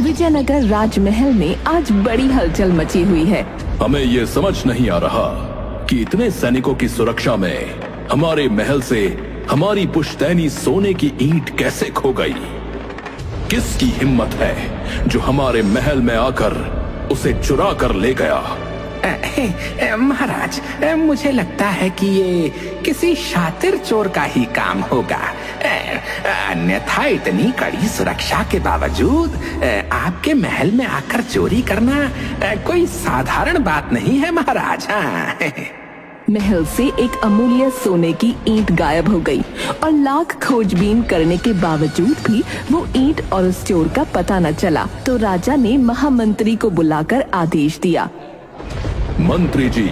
विजयनगर राजमहल में आज बड़ी हलचल मची हुई है। हमें ये समझ नहीं आ रहा कि इतने सैनिकों की सुरक्षा में हमारे महल से हमारी पुश्तैनी सोने की ईंट कैसे खो गई। किसकी हिम्मत है जो हमारे महल में आकर उसे चुरा कर ले गया। महाराज, मुझे लगता है कि ये किसी शातिर चोर का ही काम होगा। अन्यथा इतनी कड़ी सुरक्षा के बावजूद आपके महल में आकर चोरी करना कोई साधारण बात नहीं है महाराज। महल से एक अमूल्य सोने की ईंट गायब हो गई और लाख खोजबीन करने के बावजूद भी वो ईंट और उस चोर का पता न चला। तो राजा ने महामंत्री को बुलाकर आदेश दिया, मंत्री जी,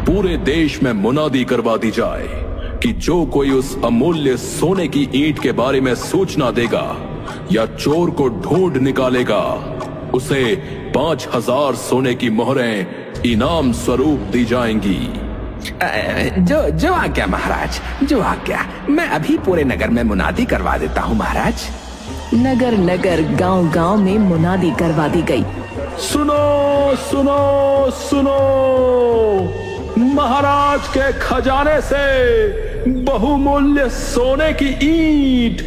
पूरे देश में मुनादी करवा दी जाए कि जो कोई उस अमूल्य सोने की ईंट के बारे में सूचना देगा या चोर को ढूंढ निकालेगा, उसे 5000 सोने की मोहरें इनाम स्वरूप दी जाएंगी। जो आज्ञा महाराज, जो आज्ञा। मैं अभी पूरे नगर में मुनादी करवा देता हूँ महाराज। नगर नगर गांव-गांव में मुनादी करवा दी गई। सुनो सुनो सुनो, महाराज के खजाने से बहुमूल्य सोने की ईंट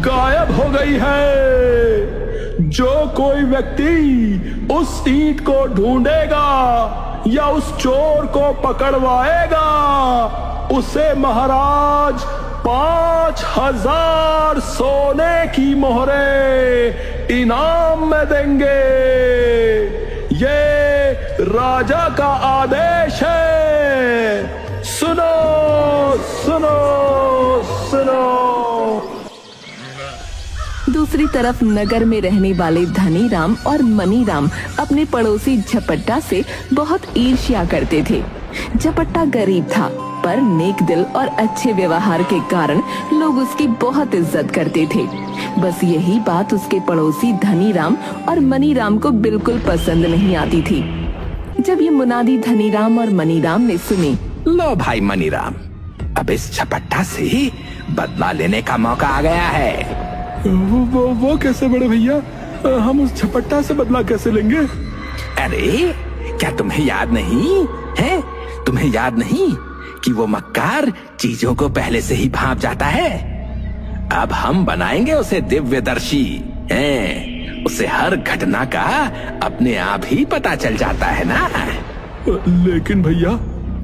गायब हो गई है। जो कोई व्यक्ति उस ईंट को ढूंढेगा या उस चोर को पकड़वाएगा, उसे महाराज 5000 सोने की मोहरें इनाम में देंगे। ये राजा का आदेश है। सुनो सुनो सुनो। दूसरी तरफ नगर में रहने वाले धनीराम और मनीराम अपने पड़ोसी झपट्टा से बहुत ईर्ष्या करते थे। झपट्टा गरीब था, पर नेक दिल और अच्छे व्यवहार के कारण लोग उसकी बहुत इज्जत करते थे। बस यही बात उसके पड़ोसी धनीराम और मनीराम को बिल्कुल पसंद नहीं आती थी। जब ये मुनादी धनीराम और मनीराम ने सुनी, लो भाई मनीराम, अब इस झपट्टा से बदला लेने का मौका आ गया है। वो कैसे बड़े भैया? हम उस झपट्टा से बदला कैसे लेंगे? अरे क्या तुम्हें याद नहीं है? तुम्हें याद नहीं कि वो मक्कार चीजों को पहले से ही भांप जाता है? अब हम बनाएंगे उसे दिव्यदर्शी। उसे हर घटना का अपने आप ही पता चल जाता है ना। लेकिन भैया।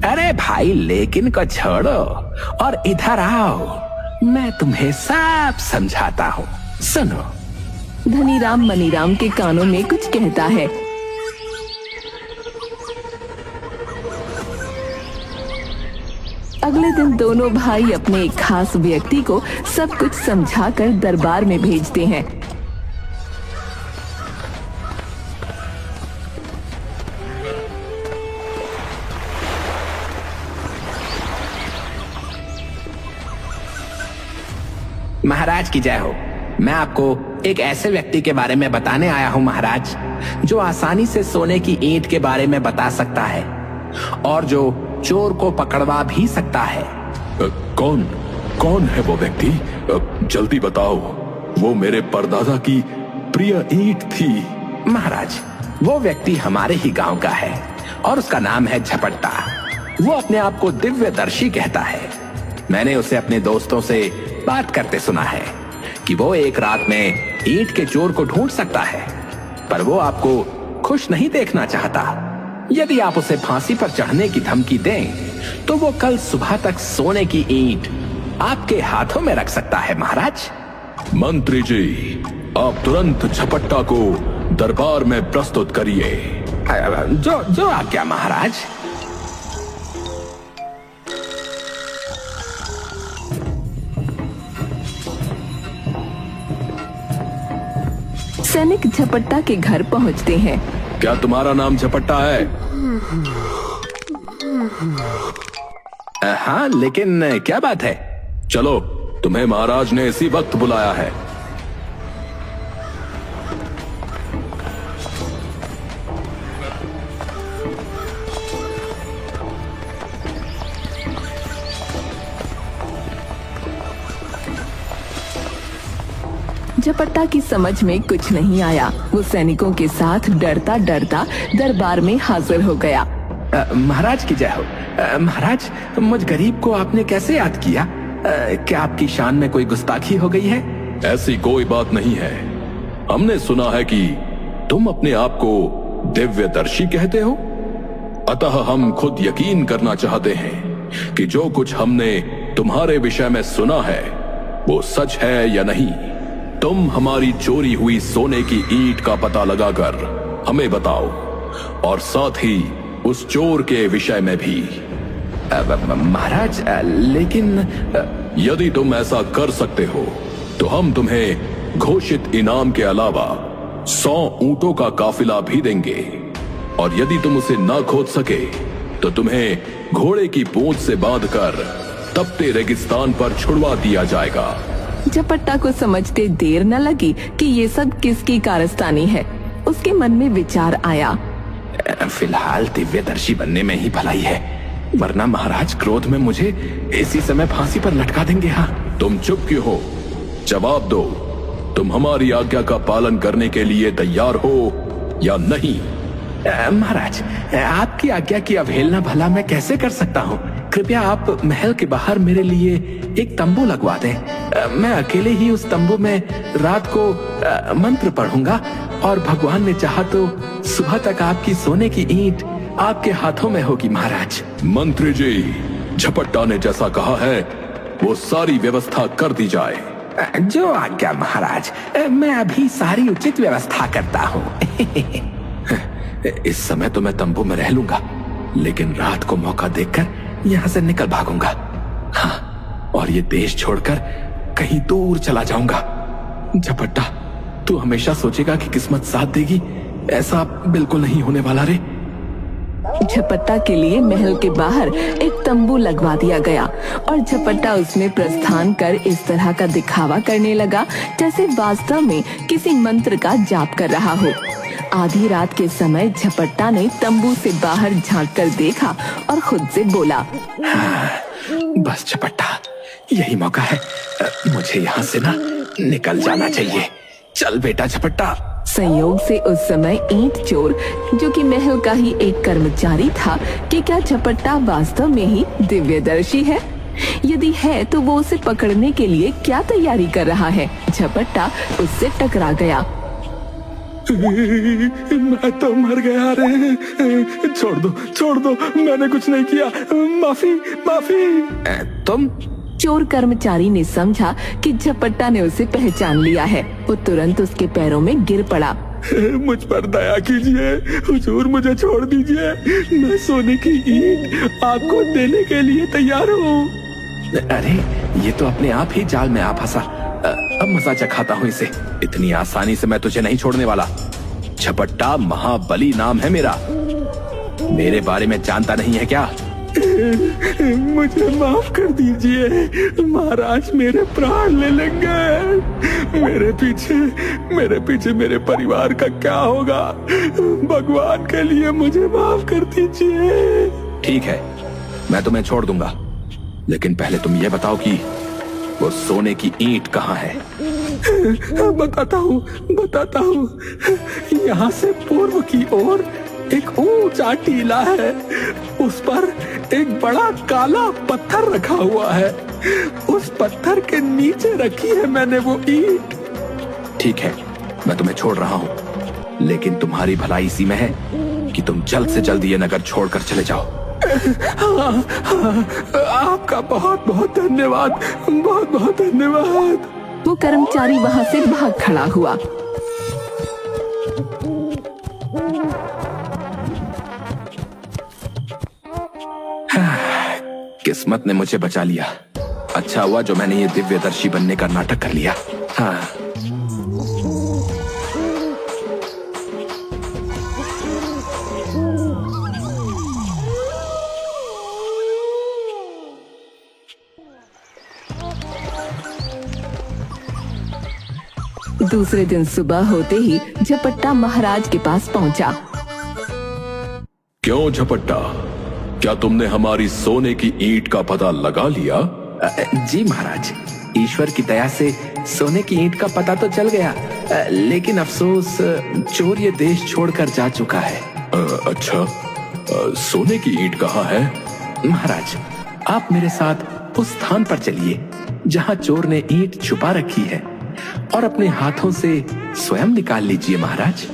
अरे भाई, लेकिन को छोड़ो और इधर आओ, मैं तुम्हें सब समझाता हूँ। सुनो। धनीराम मनीराम के कानों में कुछ कहता है। अगले दिन दोनों भाई अपने एक खास व्यक्ति को सब कुछ समझाकर दरबार में भेजते हैं। महाराज की जय हो। मैं आपको एक ऐसे व्यक्ति के बारे में बताने आया हूँ महाराज, जो आसानी से सोने की ईंट के बारे में बता सकता है और जो चोर को पकड़वा भी सकता है। कौन है वो व्यक्ति? जल्दी बताओ। वो मेरे परदादा की प्रिय ईंट थी। महाराज, वो व्यक्ति हमारे ही गांव का है और उसका नाम है झपट्टा। वो अपने आप को दिव्यदर्शी कहता है। मैंने उसे अपने दोस्तों से बात करते सुना है कि वो एक रात में ईंट के चोर को ढूंढ सकता है, पर वो आपको खुश नहीं देखना चाहता। यदि आप उसे फांसी पर चढ़ने की धमकी दें, तो वो कल सुबह तक सोने की ईंट आपके हाथों में रख सकता है महाराज। मंत्री जी, आप तुरंत झपट्टा को दरबार में प्रस्तुत करिए। जो आज्ञा महाराज। सैनिक झपट्टा के घर पहुंचते हैं। क्या तुम्हारा नाम झपट्टा है? हाँ, लेकिन क्या बात है? चलो, तुम्हें महाराज ने इसी वक्त बुलाया है। झपट्टा की समझ में कुछ नहीं आया। वो सैनिकों के साथ डरता डरता दरबार में हाजिर हो गया। महाराज की जय हो। महाराज, मुझ गरीब को आपने कैसे याद किया? क्या आपकी शान में कोई गुस्ताखी हो गई है? ऐसी कोई बात नहीं है। हमने सुना है कि तुम अपने आप को दिव्यदर्शी कहते हो, अतः हम खुद यकीन करना चाहते हैं कि जो कुछ हमने तुम्हारे विषय में सुना है वो सच है या नहीं। तुम हमारी चोरी हुई सोने की ईंट का पता लगाकर हमें बताओ, और साथ ही उस चोर के विषय में भी। महाराज, लेकिन यदि तुम ऐसा कर सकते हो तो हम तुम्हें घोषित इनाम के अलावा 100 ऊंटों का काफिला भी देंगे, और यदि तुम उसे ना खोद सके तो तुम्हें घोड़े की पूंछ से बांधकर तपते रेगिस्तान पर छुड़वा दिया जाएगा। झपट्टा को समझते देर न लगी कि ये सब किसकी कारस्तानी है। उसके मन में विचार आया, फिलहाल दिव्यदर्शी बनने में ही भलाई है, वरना महाराज क्रोध में मुझे इसी समय फांसी पर लटका देंगे। हाँ, तुम चुप क्यों हो? जवाब दो, तुम हमारी आज्ञा का पालन करने के लिए तैयार हो या नहीं? महाराज, आपकी आज्ञा की अवहेलना भला मैं कैसे कर सकता हूँ? कृपया आप महल के बाहर मेरे लिए एक तंबू लगवा दें। मैं अकेले ही उस तंबू में रात को मंत्र पढ़ूंगा, और भगवान ने चाहा तो सुबह तक आपकी सोने की ईंट आपके हाथों में होगी। महाराज। मंत्री जी, झपट्टा ने जैसा कहा है वो सारी व्यवस्था कर दी जाए। जो आज्ञा महाराज, मैं अभी सारी उचित व्यवस्था करता हूँ। इस समय तो मैं तंबू में रह लूंगा, लेकिन रात को मौका देखकर यहाँ से निकल भागूंगा। हाँ, और ये देश छोड़कर कहीं दूर चला जाऊंगा। झपट्टा, तू हमेशा सोचेगा कि किस्मत साथ देगी, ऐसा बिल्कुल नहीं होने वाला रे। झपट्टा के लिए महल के बाहर एक तंबू लगवा दिया गया, और झपट्टा उसमें प्रस्थान कर इस तरह का दिखावा करने लगा जैसे वास्तव में किसी मंत्र का जाप कर रहा हो। आधी रात के समय झपट्टा ने तंबू से बाहर झांक कर देखा और खुद से बोला, बस झपट्टा, यही मौका है, मुझे यहाँ से ना निकल जाना चाहिए। चल बेटा झपट्टा। संयोग से उस समय ईंट चोर, जो कि महल का ही एक कर्मचारी था, कि क्या झपट्टा वास्तव में ही दिव्यदर्शी है? यदि है तो वो उसे पकड़ने के लिए क्या तैयारी कर रहा है? झपट्टा उससे टकरा गया। मैं तो मर गया रे, छोड़ दो, मैंने कुछ नहीं किया, माफी। तुम? चोर कर्मचारी ने समझा कि झपट्टा ने उसे पहचान लिया है। वो तुरंत उसके पैरों में गिर पड़ा। मुझ पर दया कीजिए हुजूर, मुझे छोड़ दीजिए, मैं सोने की ईंट आपको देने के लिए तैयार हूँ। अरे, ये तो अपने आप ही जाल में आ फंसा। अब मजा चखाता हूँ इसे। इतनी आसानी से मैं तुझे नहीं छोड़ने वाला। झपट्टा महाबली नाम है मेरा। मेरे बारे में जानता नहीं है क्या? मुझे माफ कर दीजिए महाराज, मेरे प्राण ले लेंगे। मेरे पीछे मेरे परिवार का क्या होगा? भगवान के लिए मुझे माफ कर दीजिए। ठीक है, मैं तुम्हें छोड़ दूंगा, लेकिन पहले तुम ये बताओ कि वो सोने की ईंट कहाँ है? बताता हूँ। यहाँ से पूर्व की ओर एक ऊंचा टीला है, उस पर एक बड़ा काला पत्थर रखा हुआ है। उस पत्थर के नीचे रखी है मैंने वो ईंट। ठीक है, मैं तुम्हें छोड़ रहा हूँ, लेकिन तुम्हारी भलाई इसी में है कि तुम जल्द से जल्द ये नगर छोड़कर चले जाओ। हाँ, आपका बहुत बहुत धन्यवाद, बहुत बहुत धन्यवाद। वो कर्मचारी वहाँ से भाग खड़ा हुआ। किस्मत ने मुझे बचा लिया। अच्छा हुआ जो मैंने ये दिव्यदर्शी बनने का नाटक कर लिया। हाँ। दूसरे दिन सुबह होते ही झपट्टा महाराज के पास पहुंचा। क्यों झपट्टा, क्या तुमने हमारी सोने की ईंट का पता लगा लिया? जी महाराज, ईश्वर की दया से सोने की ईंट का पता तो चल गया, लेकिन अफसोस चोर ये देश छोड़कर जा चुका है। अच्छा, सोने की ईंट कहाँ है? महाराज, आप मेरे साथ उस स्थान पर चलिए जहाँ चोर ने ईंट छुपा रखी है, और अपने हाथों से स्वयं निकाल लीजिए महाराज।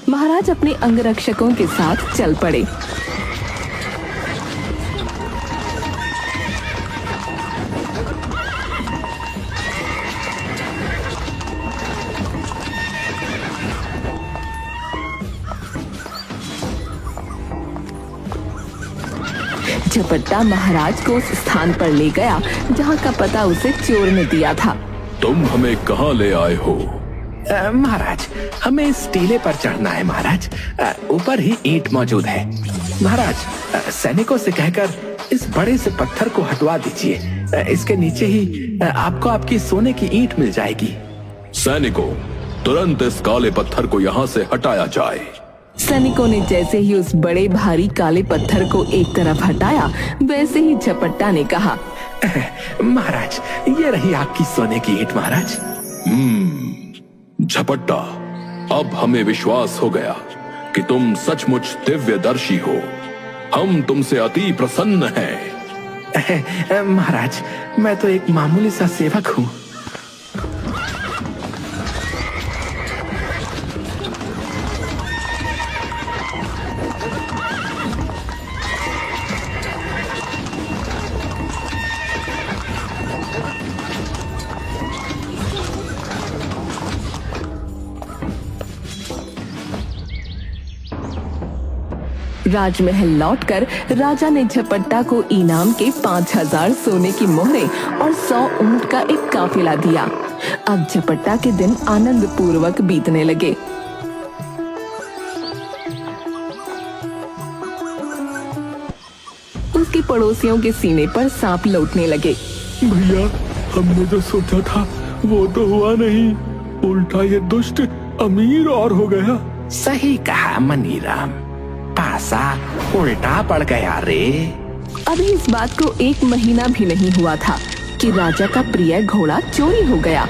महाराज अपने अंगरक्षकों के साथ चल पड़े। झपट्टा महाराज को उस स्थान पर ले गया जहाँ का पता उसे चोर ने दिया था। तुम हमें कहाँ ले आए हो? महाराज, हमें इस टीले पर चढ़ना है महाराज। ऊपर ही ईंट मौजूद है। महाराज, सैनिकों से कहकर इस बड़े से पत्थर को हटवा दीजिए। इसके नीचे ही आपको आपकी सोने की ईंट मिल जाएगी। सैनिकों, तुरंत इस काले पत्थर को यहाँ से हटाया जाए। सैनिकों ने जैसे ही उस बड़े भारी काले पत्थर को एक तरफ हटाया, वैसे ही झपट्टा ने कहा, महाराज, ये रही आपकी सोने की ईंट महाराज। झपट्टा, अब हमें विश्वास हो गया कि तुम सचमुच दिव्यदर्शी हो। हम तुमसे अति प्रसन्न हैं। महाराज, मैं तो एक मामूली सा सेवक हूँ। राजमहल लौटकर राजा ने झपट्टा को इनाम के 5000 सोने की मोहरें और 100 ऊंट का एक काफिला दिया। अब झपट्टा के दिन आनंद पूर्वक बीतने लगे। उसके पड़ोसियों के सीने पर सांप लौटने लगे। भैया, हमने जो सोचा था वो तो हुआ नहीं, उल्टा ये दुष्ट अमीर और हो गया। सही कहा मनीराम, पासा उल्टा पड़ गया रे। अभी इस बात को 1 महीना भी नहीं हुआ था कि राजा का प्रिय घोड़ा चोरी हो गया।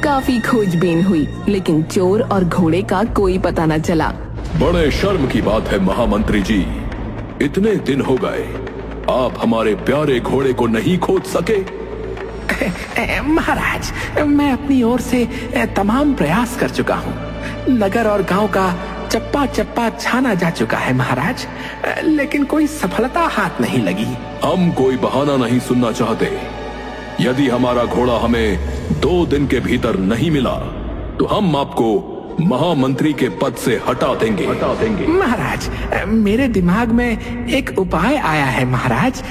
काफी खोजबीन हुई, लेकिन चोर और घोड़े का कोई पता न चला। बड़े शर्म की बात है महामंत्री जी, इतने दिन हो गए आप हमारे प्यारे घोड़े को नहीं खोज सके। महाराज, मैं अपनी ओर से तमाम प्रयास कर चुका हूँ। नगर और गांव का चप्पा चप्पा छाना जा चुका है महाराज, लेकिन कोई सफलता हाथ नहीं लगी। हम कोई बहाना नहीं सुनना चाहते। यदि हमारा घोड़ा हमें 2 दिन के भीतर नहीं मिला तो हम आपको महामंत्री के पद से हटा देंगे। महाराज, मेरे दिमाग में एक उपाय आया है महाराज।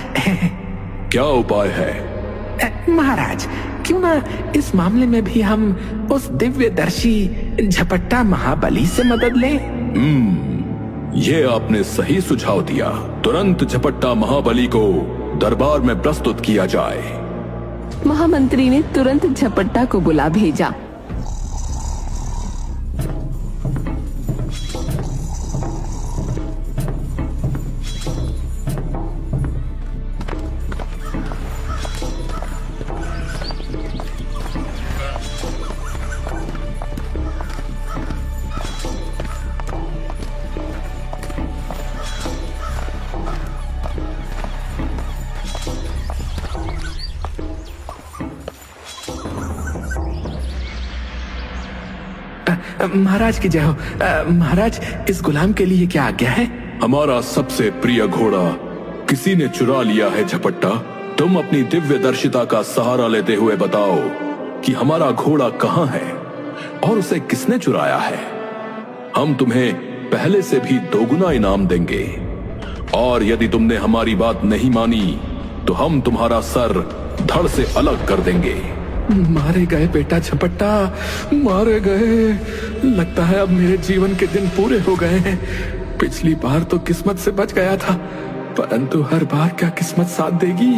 क्या उपाय है? महाराज, क्यों ना इस मामले में भी हम उस दिव्यदर्शी झपट्टा महाबली से मदद लें? ये आपने सही सुझाव दिया। तुरंत झपट्टा महाबली को दरबार में प्रस्तुत किया जाए। महामंत्री ने तुरंत झपट्टा को बुला भेजा। महाराज की जय हो। महाराज, इस गुलाम के लिए क्या आज्ञा है? हमारा सबसे प्रिय घोड़ा किसी ने चुरा लिया है झपट्टा। तुम अपनी दिव्यदर्शिता का सहारा लेते हुए बताओ कि हमारा घोड़ा कहाँ है और उसे किसने चुराया है। हम तुम्हें पहले से भी 2 गुना इनाम देंगे, और यदि तुमने हमारी बात नहीं मानी तो हम तुम्हारा सर धड़ से अलग कर देंगे। मारे गए बेटा झपट्टा, मारे गए। लगता है अब मेरे जीवन के दिन पूरे हो गए हैं। पिछली बार तो किस्मत से बच गया था, परंतु हर बार क्या किस्मत साथ देगी?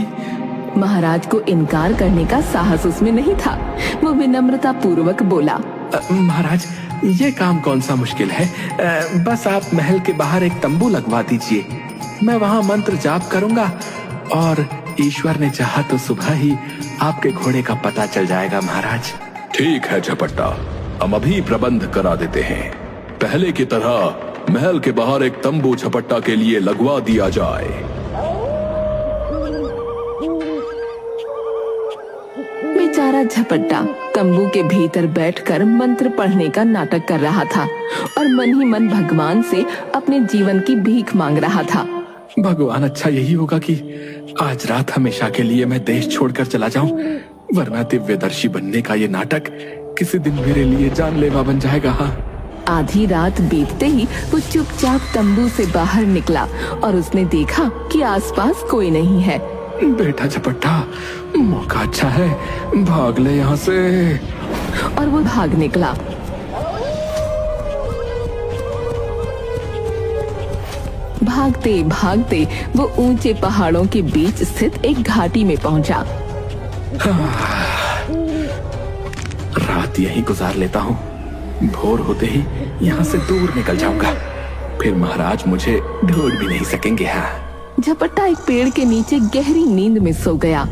महाराज को इनकार करने का साहस उसमें नहीं था। वो विनम्रता पूर्वक बोला, महाराज, ये काम कौन सा मुश्किल है। बस आप महल के बाहर एक तंबू लगवा दीजिए। मैं वहाँ मंत्र जाप करूंगा और ईश्वर ने चाहा तो सुबह ही आपके घोड़े का पता चल जाएगा महाराज। ठीक है झपट्टा, हम अभी प्रबंध करा देते हैं। पहले की तरह महल के बाहर एक तंबू झपट्टा के लिए लगवा दिया जाए। बेचारा झपट्टा तंबू के भीतर बैठकर मंत्र पढ़ने का नाटक कर रहा था और मन ही मन भगवान से अपने जीवन की भीख मांग रहा था। भगवान, अच्छा यही होगा कि आज रात हमेशा के लिए मैं देश छोड़कर चला जाऊं, वरना दिव्यदर्शी बनने का ये नाटक किसी दिन मेरे लिए जानलेवा बन जाएगा। हाँ। आधी रात बीतते ही वो चुपचाप तंबू से बाहर निकला और उसने देखा कि आसपास कोई नहीं है। बेटा झपट्टा, मौका अच्छा है, भाग ले यहाँ से। और वो भाग निकला। भागते भागते वो ऊंचे पहाड़ों के बीच स्थित एक घाटी में पहुंचा। रात यहीं गुजार लेता हूँ, भोर होते ही यहाँ से दूर निकल जाऊंगा, फिर महाराज मुझे ढूंढ भी नहीं सकेंगे। हाँ। झपट्टा एक पेड़ के नीचे गहरी नींद में सो गया।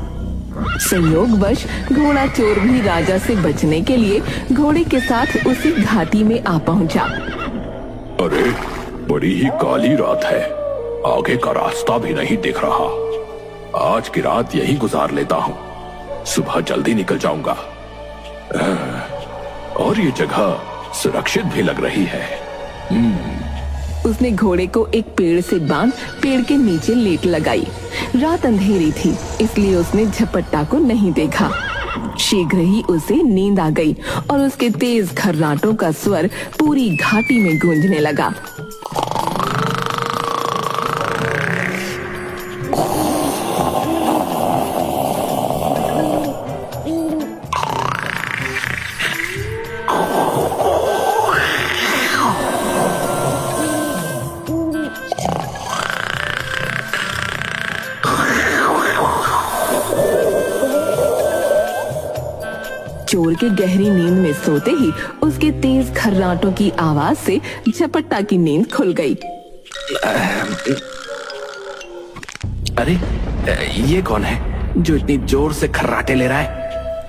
संयोगवश घोड़ा चोर भी राजा से बचने के लिए घोड़े के साथ उसी घाटी में आ पहुंचा। अरे, बड़ी ही काली रात है, आगे का रास्ता भी नहीं दिख रहा। आज की रात यहीं गुजार लेता हूँ, सुबह जल्दी निकल जाऊंगा। और ये जगह सुरक्षित भी लग रही है। उसने घोड़े को एक पेड़ से बांध पेड़ के नीचे लेट लगाई। रात अंधेरी थी, इसलिए उसने झपट्टा को नहीं देखा। शीघ्र ही उसे नींद आ गई और उसके तेज खर्राटों का स्वर पूरी घाटी में गूंजने लगा। चोर के गहरी नींद में सोते ही उसके तेज खर्राटों की आवाज से झपट्टा की नींद खुल गई। अरे, ये कौन है जो इतनी जोर से खर्राटे ले रहा है?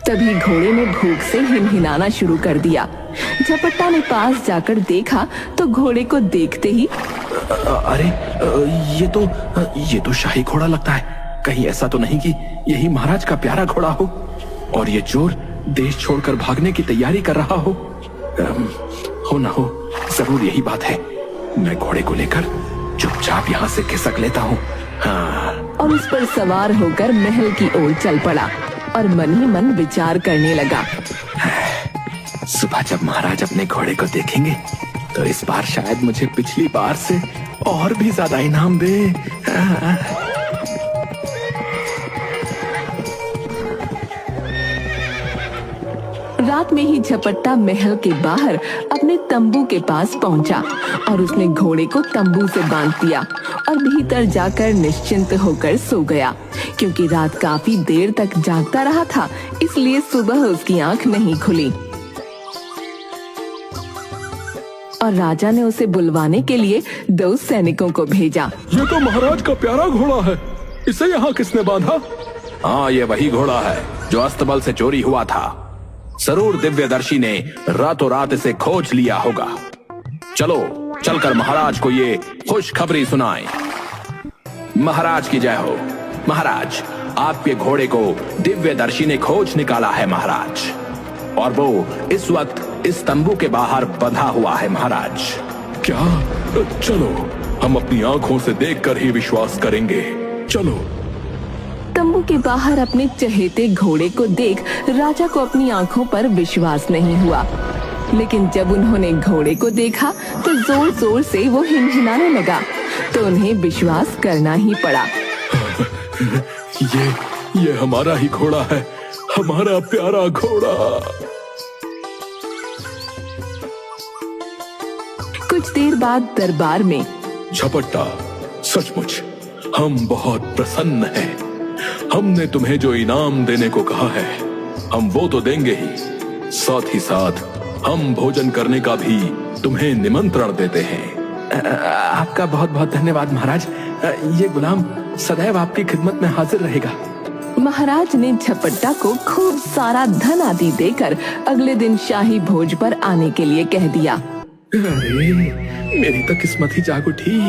तभी घोड़े ने भूख से हिनहिनाना शुरू कर दिया। झपट्टा ने पास जाकर देखा तो घोड़े को देखते ही अरे, ये तो शाही घोड़ा लगता है। कहीं ऐसा तो नहीं कि यही महाराज का प्यारा घोड़ा हो और ये चोर देश छोड़कर भागने की तैयारी कर रहा हो? हो ना हो, जरूर यही बात है। मैं घोड़े को लेकर चुपचाप यहाँ से खिसक लेता हूँ। हाँ। और उस पर सवार होकर महल की ओर चल पड़ा और मन ही मन विचार करने लगा। सुबह जब महाराज अपने घोड़े को देखेंगे तो इस बार शायद मुझे पिछली बार से और भी ज्यादा इनाम दे। हाँ। रात में ही झपट्टा महल के बाहर अपने तंबू के पास पहुंचा और उसने घोड़े को तंबू से बांध दिया और भीतर जाकर निश्चिंत होकर सो गया। क्योंकि रात काफी देर तक जागता रहा था, इसलिए सुबह उसकी आंख नहीं खुली और राजा ने उसे बुलवाने के लिए 2 सैनिकों को भेजा। ये तो महाराज का प्यारा घोड़ा है, इसे यहाँ किसने बांधा? हाँ, ये वही घोड़ा है जो अस्तबल से चोरी हुआ था। जरूर दिव्यदर्शी ने रातों रात इसे खोज लिया होगा। चलो चलकर महाराज को ये खुशखबरी सुनाएं। महाराज की जय हो। महाराज, आपके घोड़े को दिव्यदर्शी ने खोज निकाला है महाराज, और वो इस वक्त इस तंबू के बाहर बंधा हुआ है महाराज। क्या? चलो, हम अपनी आंखों से देखकर ही विश्वास करेंगे। चलो। तंबू के बाहर अपने चहेते घोड़े को देख राजा को अपनी आंखों पर विश्वास नहीं हुआ, लेकिन जब उन्होंने घोड़े को देखा तो जोर जोर से वो हिनहिनाने लगा, तो उन्हें विश्वास करना ही पड़ा। ये हमारा ही घोड़ा है, हमारा प्यारा घोड़ा। कुछ देर बाद दरबार में झपट्टा, सचमुच हम बहुत प्रसन्न हैं। हमने तुम्हें जो इनाम देने को कहा है, हम वो तो देंगे ही, साथ ही साथ हम भोजन करने का भी तुम्हें निमंत्रण देते हैं। आपका बहुत बहुत धन्यवाद महाराज। ये गुलाम सदैव आपकी खिदमत में हाजिर रहेगा। महाराज ने झपट्टा को खूब सारा धन आदि देकर अगले दिन शाही भोज पर आने के लिए कह दिया। अरे मेरी तो किस्मत ही जाग उठी।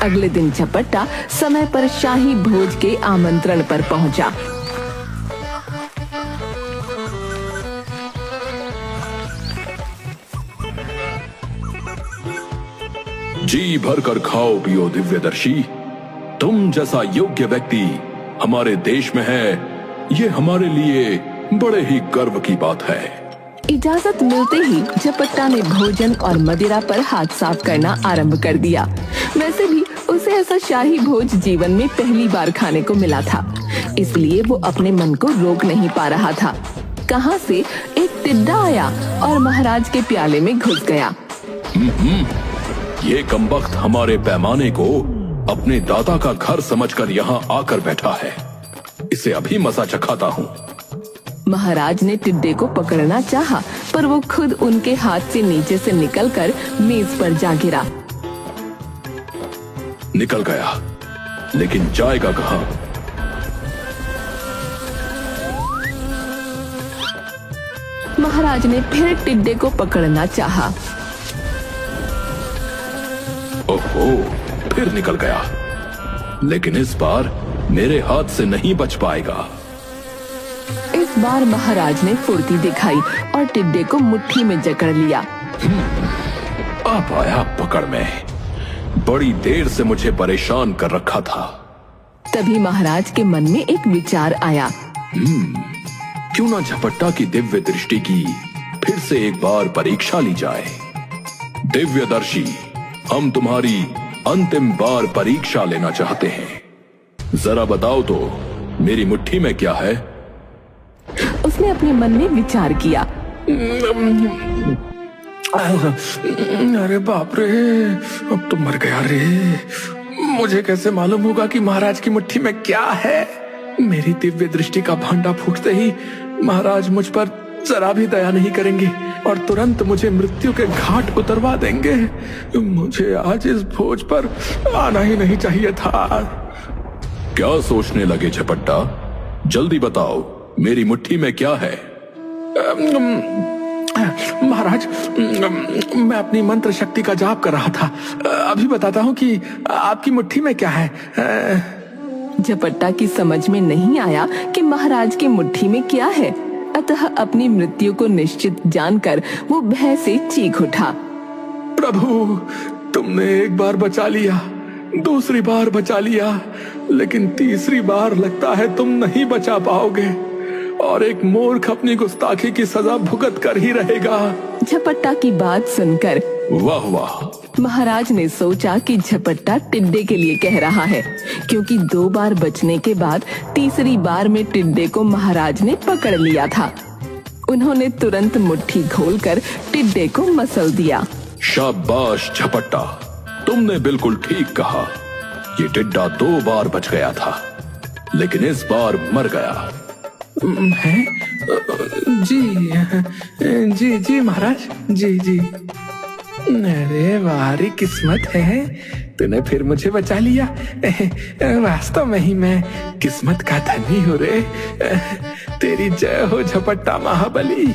अगले दिन झपट्टा समय पर शाही भोज के आमंत्रण पर पहुंचा। जी भर कर खाओ पियो दिव्यदर्शी। तुम जैसा योग्य व्यक्ति हमारे देश में है, ये हमारे लिए बड़े ही गर्व की बात है। इजाजत मिलते ही झपट्टा ने भोजन और मदिरा पर हाथ साफ करना आरंभ कर दिया। वैसे भी उसे ऐसा शाही भोज जीवन में पहली बार खाने को मिला था, इसलिए वो अपने मन को रोक नहीं पा रहा था। कहां से एक टिड्डा आया और महाराज के प्याले में घुस गया। ये कमबख्त हमारे पैमाने को अपने दादा का घर समझकर यहाँ आकर बैठा है। इसे अभी मजा चखाता हूँ। महाराज ने टिड्डे को पकड़ना चाहा, पर वो खुद उनके हाथ से नीचे से निकलकर मेज पर जा गिरा। निकल गया, लेकिन जाएगा कहाँ? महाराज ने फिर टिड्डे को पकड़ना चाहा। ओहो, फिर निकल गया, लेकिन इस बार मेरे हाथ से नहीं बच पाएगा। इस बार महाराज ने फुर्ती दिखाई और टिड्डे को मुट्ठी में जकड़ लिया। अब आया पकड़ में। बड़ी देर से मुझे परेशान कर रखा था। तभी महाराज के मन में एक विचार आया। क्यों ना झपट्टा की दिव्य दृष्टि की फिर से एक बार परीक्षा ली जाए। दिव्यदर्शी, हम तुम्हारी अंतिम बार परीक्षा लेना चाहते हैं। जरा बताओ तो मेरी मुट्ठी में क्या है? उसने अपने मन में विचार किया। अरे बाप रे, अब तो मर गया रे। मुझे कैसे मालूम होगा कि महाराज की मुट्ठी में क्या है? मेरी दिव्य दृष्टि का भांडा फूटते ही महाराज मुझ पर जरा भी दया नहीं करेंगे और तुरंत मुझे मृत्यु के घाट उतरवा देंगे। मुझे आज इस भोज पर आना ही नहीं चाहिए था। क्या सोचने लगे झपट्टा? जल्दी बताओ, मेरी मुट्ठी में क्या है? महाराज, मैं अपनी मंत्र शक्ति का जाप कर रहा था। अभी बताता हूँ कि आपकी मुट्ठी में क्या है। झपट्टा की समझ में नहीं आया कि महाराज की मुट्ठी में क्या है, अतः अपनी मृत्यु को निश्चित जानकर वो भय से चीख उठा। प्रभु, तुमने एक बार बचा लिया, दूसरी बार बचा लिया, लेकिन तीसरी बार लगता है तुम नहीं बचा पाओगे और एक मूर्ख अपनी गुस्ताखी की सजा भुगत कर ही रहेगा। झपट्टा की बात सुनकर वाह वाह, महाराज ने सोचा कि झपट्टा टिड्डे के लिए कह रहा है, क्योंकि 2 बार बचने के बाद तीसरी बार में टिड्डे को महाराज ने पकड़ लिया था। उन्होंने तुरंत मुट्ठी खोलकर टिड्डे को मसल दिया। शाबाश झपट्टा, तुमने बिल्कुल ठीक कहा। ये टिड्डा 2 बार बच गया था, लेकिन इस बार मर गया। है? जी जी महाराज, जी जी। अरे वारी किस्मत है, तूने फिर मुझे बचा लिया। वास्तव में ही मैं किस्मत का धनी हूँ रे। तेरी जय हो झपट्टा महाबली।